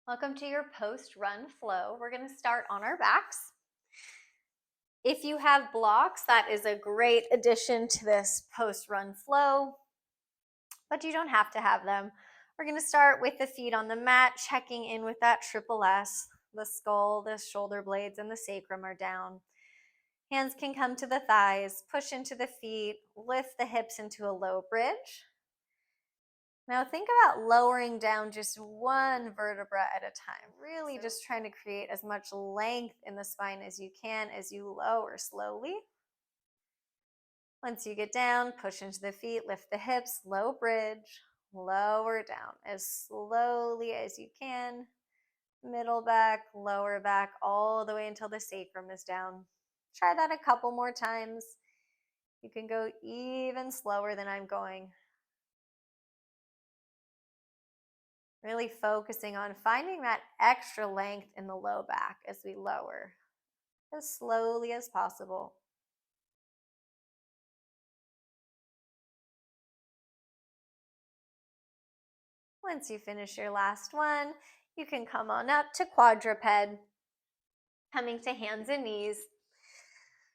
Welcome to your post-run flow. We're going to start on our backs. If you have blocks, that is a great addition to this post-run flow, but you don't have to have them. We're going to start with the feet on the mat, checking in with that triple S. The skull, the shoulder blades, and the sacrum are down. Hands can come to the thighs, push into the feet, lift the hips into a low bridge. Now think about lowering down just one vertebra at a time, really just trying to create as much length in the spine as you can as you lower slowly. Once you get down, push into the feet, lift the hips, low bridge, lower down as slowly as you can. Middle back, lower back, all the way until the sacrum is down. Try that a couple more times. You can go even slower than I'm going. Really focusing on finding that extra length in the low back as we lower as slowly as possible. Once you finish your last one, you can come on up to quadruped, coming to hands and knees.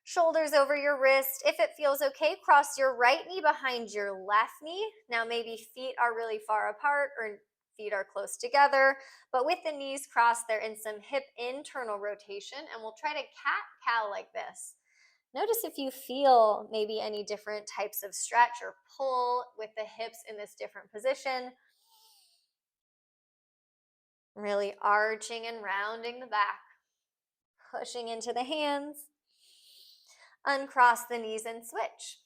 Shoulders over your wrist. If it feels okay, cross your right knee behind your left knee. Now maybe feet are really far apart or feet are close together, but with the knees crossed, they're in some hip internal rotation, and we'll try to cat-cow like this. Notice if you feel maybe any different types of stretch or pull with the hips in this different position. Really arching and rounding the back, pushing into the hands. Uncross the knees and switch.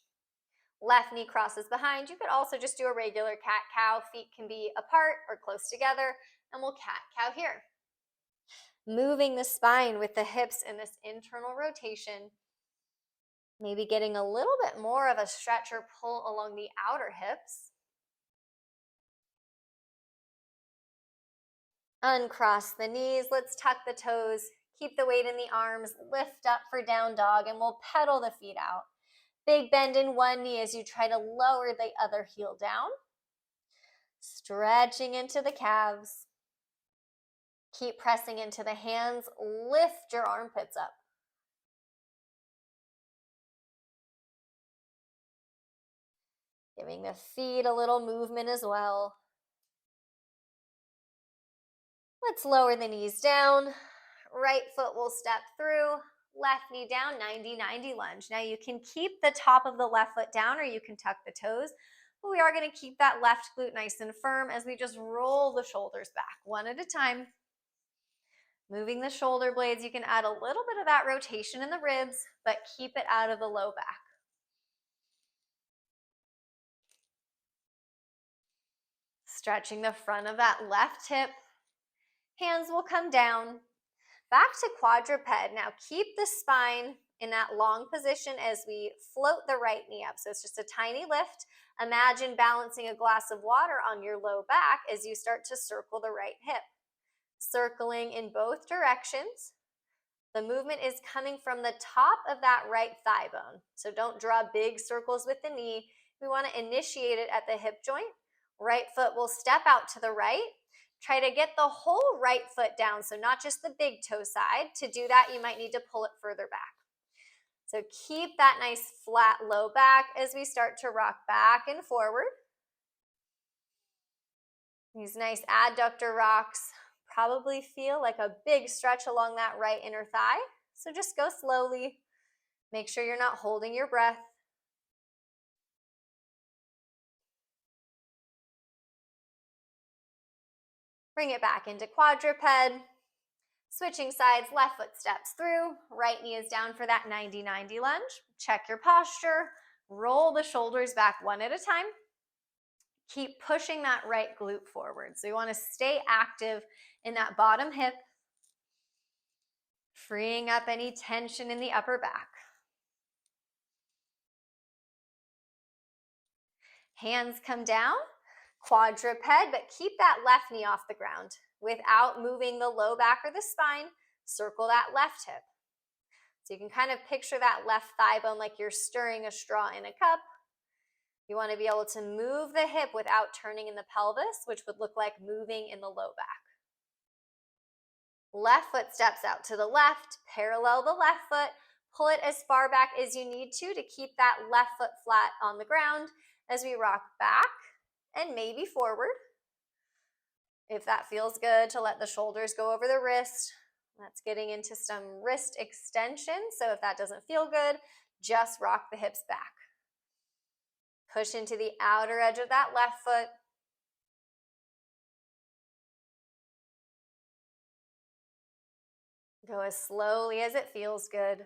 Left knee crosses behind. You could also just do a regular cat-cow. Feet can be apart or close together, and we'll cat-cow here. Moving the spine with the hips in this internal rotation. Maybe getting a little bit more of a stretch or pull along the outer hips. Uncross the knees. Let's tuck the toes. Keep the weight in the arms. Lift up for down dog, and we'll pedal the feet out. Big bend in one knee as you try to lower the other heel down. Stretching into the calves. Keep pressing into the hands. Lift your armpits up. Giving the feet a little movement as well. Let's lower the knees down. Right foot will step through. Left knee down, 90-90 lunge. Now you can keep the top of the left foot down or you can tuck the toes. But we are going to keep that left glute nice and firm as we just roll the shoulders back one at a time. Moving the shoulder blades, you can add a little bit of that rotation in the ribs, but keep it out of the low back. Stretching the front of that left hip. Hands will come down. Back to quadruped. Now keep the spine in that long position as we float the right knee up. So it's just a tiny lift. Imagine balancing a glass of water on your low back as you start to circle the right hip. Circling in both directions. The movement is coming from the top of that right thigh bone. So don't draw big circles with the knee. We want to initiate it at the hip joint. Right foot will step out to the right. Try to get the whole right foot down, so not just the big toe side. To do that, you might need to pull it further back. So keep that nice flat low back as we start to rock back and forward. These nice adductor rocks probably feel like a big stretch along that right inner thigh. So just go slowly. Make sure you're not holding your breath. Bring it back into quadruped. Switching sides, left foot steps through, right knee is down for that 90-90 lunge. Check your posture, roll the shoulders back one at a time. Keep pushing that right glute forward. So you want to stay active in that bottom hip, freeing up any tension in the upper back. Hands come down, quadruped, but keep that left knee off the ground. Without moving the low back or the spine, circle that left hip. So you can kind of picture that left thigh bone like you're stirring a straw in a cup. You want to be able to move the hip without turning in the pelvis, which would look like moving in the low back. Left foot steps out to the left, parallel the left foot, pull it as far back as you need to keep that left foot flat on the ground as we rock back and maybe forward. If that feels good, to let the shoulders go over the wrist. That's getting into some wrist extension, so if that doesn't feel good, just rock the hips back. Push into the outer edge of that left foot. Go as slowly as it feels good.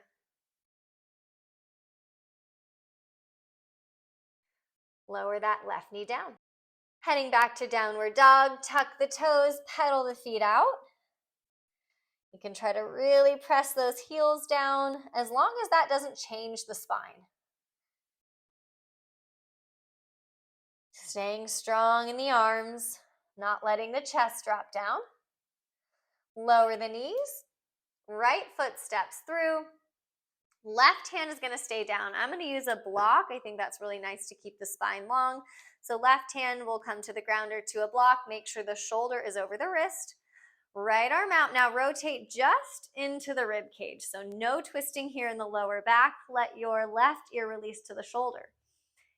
Lower that left knee down. Heading back to downward dog, tuck the toes, pedal the feet out. You can try to really press those heels down as long as that doesn't change the spine. Staying strong in the arms, not letting the chest drop down. Lower the knees, right foot steps through. Left hand is going to stay down. I'm going to use a block. I think that's really nice to keep the spine long. So left hand will come to the ground or to a block. Make sure the shoulder is over the wrist. Right arm out. Now rotate just into the rib cage. So no twisting here in the lower back. Let your left ear release to the shoulder.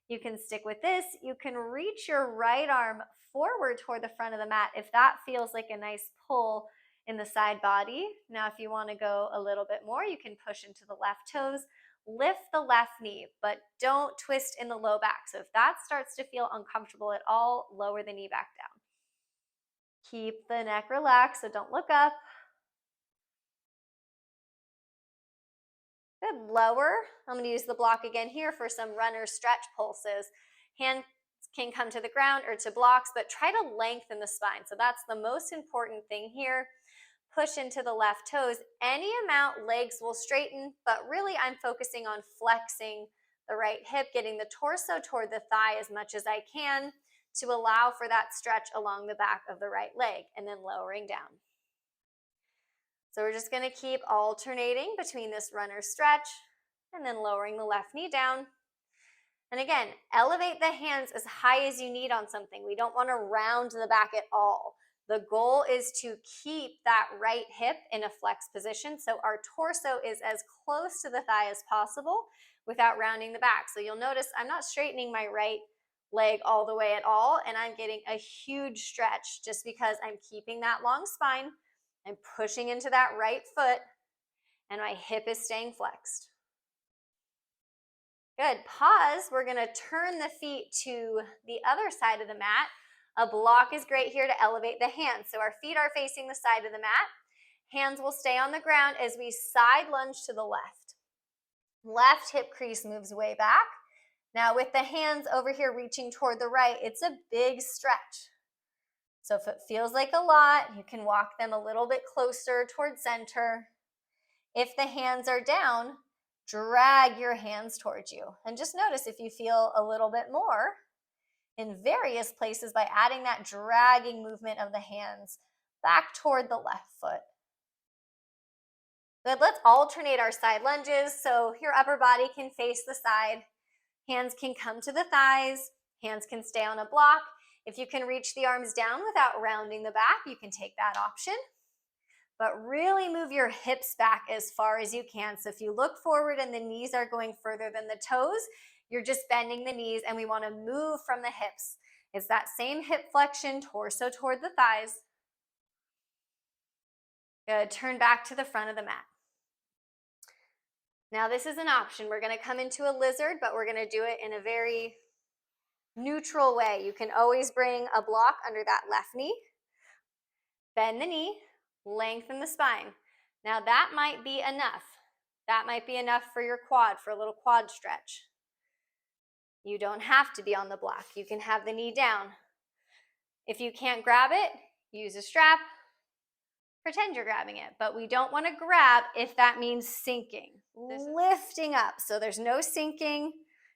You can stick with this. You can reach your right arm forward toward the front of the mat if that feels like a nice pull in the side body. Now, if you want to go a little bit more, you can push into the left toes, lift the left knee, but don't twist in the low back. So if that starts to feel uncomfortable at all, lower the knee back down. Keep the neck relaxed, so don't look up. Good, lower. I'm going to use the block again here for some runner stretch pulses. Hands can come to the ground or to blocks, but try to lengthen the spine. So that's the most important thing here. Push into the left toes. Any amount, legs will straighten, but really I'm focusing on flexing the right hip, getting the torso toward the thigh as much as I can to allow for that stretch along the back of the right leg, and then lowering down. So we're just going to keep alternating between this runner stretch and then lowering the left knee down. And again, elevate the hands as high as you need on something. We don't want to round the back at all. The goal is to keep that right hip in a flex position so our torso is as close to the thigh as possible without rounding the back. So you'll notice I'm not straightening my right leg all the way at all, and I'm getting a huge stretch just because I'm keeping that long spine. I'm pushing into that right foot, and my hip is staying flexed. Good. Pause. We're going to turn the feet to the other side of the mat. A block is great here to elevate the hands. So our feet are facing the side of the mat. Hands will stay on the ground as we side lunge to the left. Left hip crease moves way back. Now with the hands over here reaching toward the right, it's a big stretch. So if it feels like a lot, you can walk them a little bit closer toward center. If the hands are down, drag your hands towards you. And just notice if you feel a little bit more in various places by adding that dragging movement of the hands back toward the left foot. Good, let's alternate our side lunges. So your upper body can face the side. Hands can come to the thighs. Hands can stay on a block. If you can reach the arms down without rounding the back, you can take that option. But really move your hips back as far as you can. So if you look forward and the knees are going further than the toes, you're just bending the knees, and we want to move from the hips. It's that same hip flexion, torso toward the thighs. Good, turn back to the front of the mat. Now this is an option. We're going to come into a lizard, but we're going to do it in a very neutral way. You can always bring a block under that left knee, bend the knee, lengthen the spine. Now that might be enough. That might be enough for your quad, for a little quad stretch. You don't have to be on the block. You can have the knee down. If you can't grab it, use a strap. Pretend you're grabbing it, but we don't want to grab if that means sinking. Lifting up, so there's no sinking.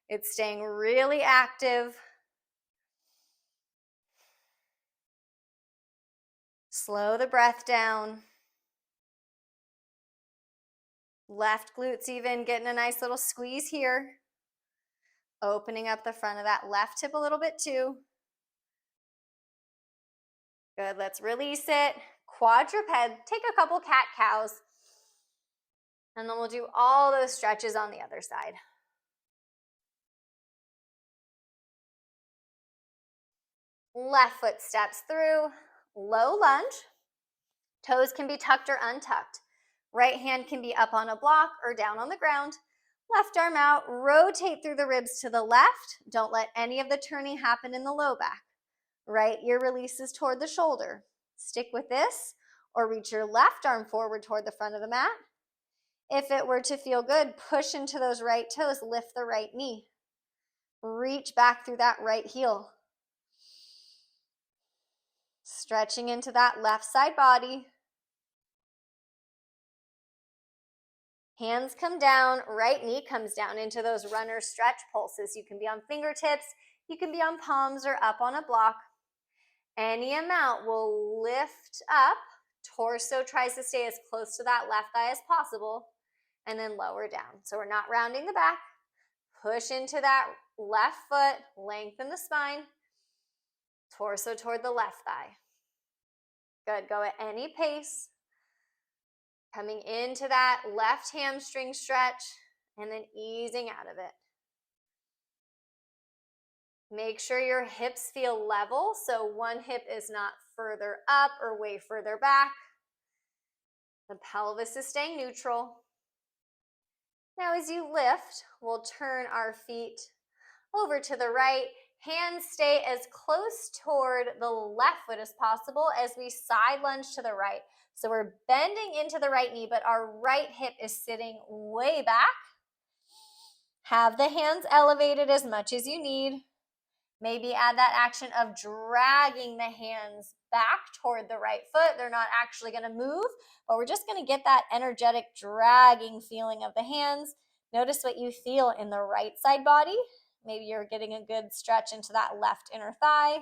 It's staying really active. Slow the breath down. Left glutes even getting a nice little squeeze here. Opening up the front of that left hip a little bit too. Good, let's release it. quadruped, take a couple cat-cows, and then we'll do all those stretches on the other side. Left foot steps through, low lunge. Toes can be tucked or untucked. Right hand can be up on a block or down on the ground. Left arm out, rotate through the ribs to the left. Don't let any of the turning happen in the low back. Right ear releases toward the shoulder. Stick with this or reach your left arm forward toward the front of the mat. If it were to feel good, push into those right toes, lift the right knee. Reach back through that right heel. Stretching into that left side body. Hands come down, right knee comes down into those runner stretch pulses. You can be on fingertips, you can be on palms or up on a block. Any amount will lift up. Torso tries to stay as close to that left thigh as possible, and then lower down. So we're not rounding the back. Push into that left foot, lengthen the spine, torso toward the left thigh. Good, go at any pace. Coming into that left hamstring stretch, and then easing out of it. Make sure your hips feel level, so one hip is not further up or way further back. The pelvis is staying neutral. Now as you lift, we'll turn our feet over to the right. Hands stay as close toward the left foot as possible as we side lunge to the right. So we're bending into the right knee, but our right hip is sitting way back. Have the hands elevated as much as you need. Maybe add that action of dragging the hands back toward the right foot. They're not actually going to move, but we're just going to get that energetic dragging feeling of the hands. Notice what you feel in the right side body. Maybe you're getting a good stretch into that left inner thigh.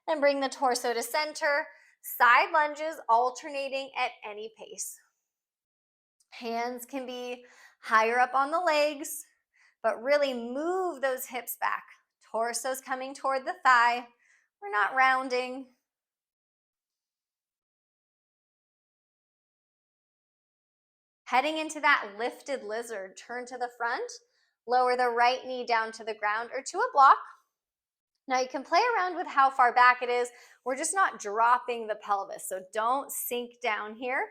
Then bring the torso to center. Side lunges alternating at any pace. Hands can be higher up on the legs, but really move those hips back. Torso's coming toward the thigh. We're not rounding. Heading into that lifted lizard, turn to the front, lower the right knee down to the ground or to a block. Now you can play around with how far back it is. We're just not dropping the pelvis, so don't sink down here.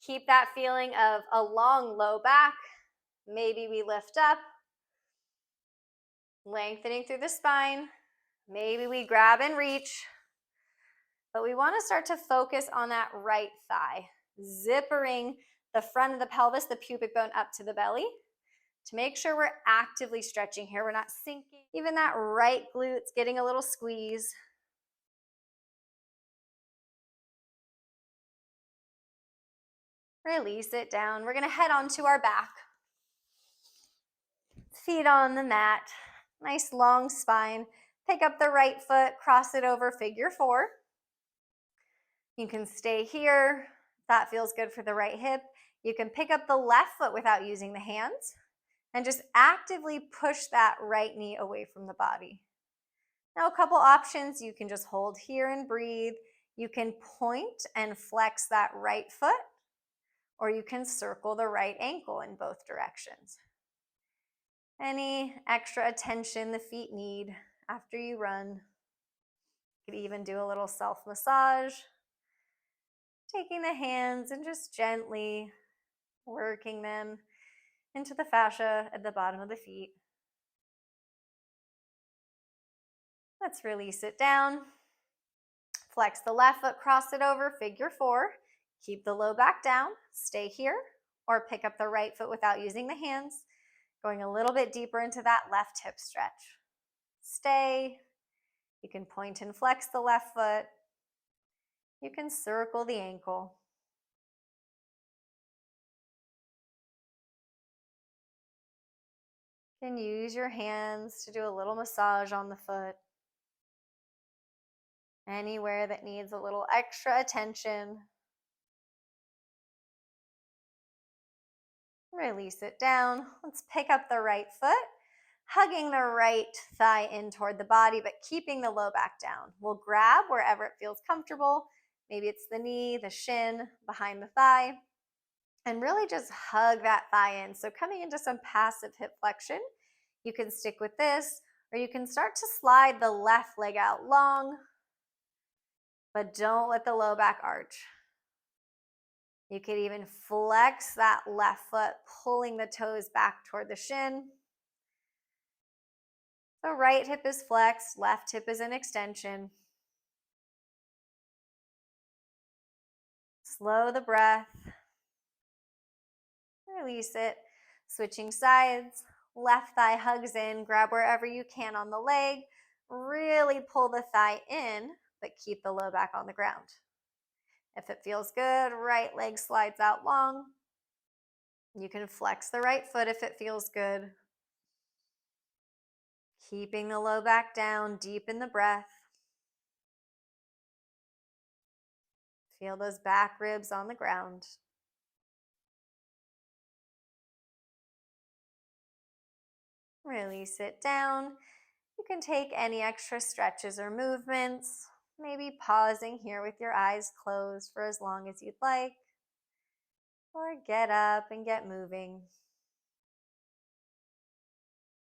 Keep that feeling of a long low back. Maybe we lift up, lengthening through the spine. Maybe we grab and reach, but we want to start to focus on that right thigh, zippering the front of the pelvis, the pubic bone up to the belly to make sure we're actively stretching here. We're not sinking. Even that right glute's getting a little squeeze. Release it down. We're going to head onto our back. Feet on the mat. Nice long spine. Pick up the right foot, cross it over, figure four. You can stay here. That feels good for the right hip. You can pick up the left foot without using the hands and just actively push that right knee away from the body. Now a couple options. You can just hold here and breathe. You can point and flex that right foot, or you can circle the right ankle in both directions. Any extra attention the feet need after you run. You could even do a little self-massage. Taking the hands and just gently working them into the fascia at the bottom of the feet. Let's release it down. Flex the left foot, cross it over, figure four. Keep the low back down, stay here, or pick up the right foot without using the hands, going a little bit deeper into that left hip stretch. Stay. You can point and flex the left foot. You can circle the ankle. You can use your hands to do a little massage on the foot. Anywhere that needs a little extra attention. Release it down. Let's pick up the right foot. hugging the right thigh in toward the body, but keeping the low back down. We'll grab wherever it feels comfortable. Maybe it's the knee, the shin, behind the thigh, and really just hug that thigh in. So coming into some passive hip flexion, you can stick with this, or you can start to slide the left leg out long, but don't let the low back arch. You could even flex that left foot, pulling the toes back toward the shin. The right hip is flexed, left hip is an extension. Slow the breath. Release it. Switching sides. Left thigh hugs in. Grab wherever you can on the leg. Really pull the thigh in, but keep the low back on the ground. If it feels good, right leg slides out long. You can flex the right foot if it feels good. Keeping the low back down, deepen the breath. Feel those back ribs on the ground. Release it down. You can take any extra stretches or movements, maybe pausing here with your eyes closed for as long as you'd like, or get up and get moving.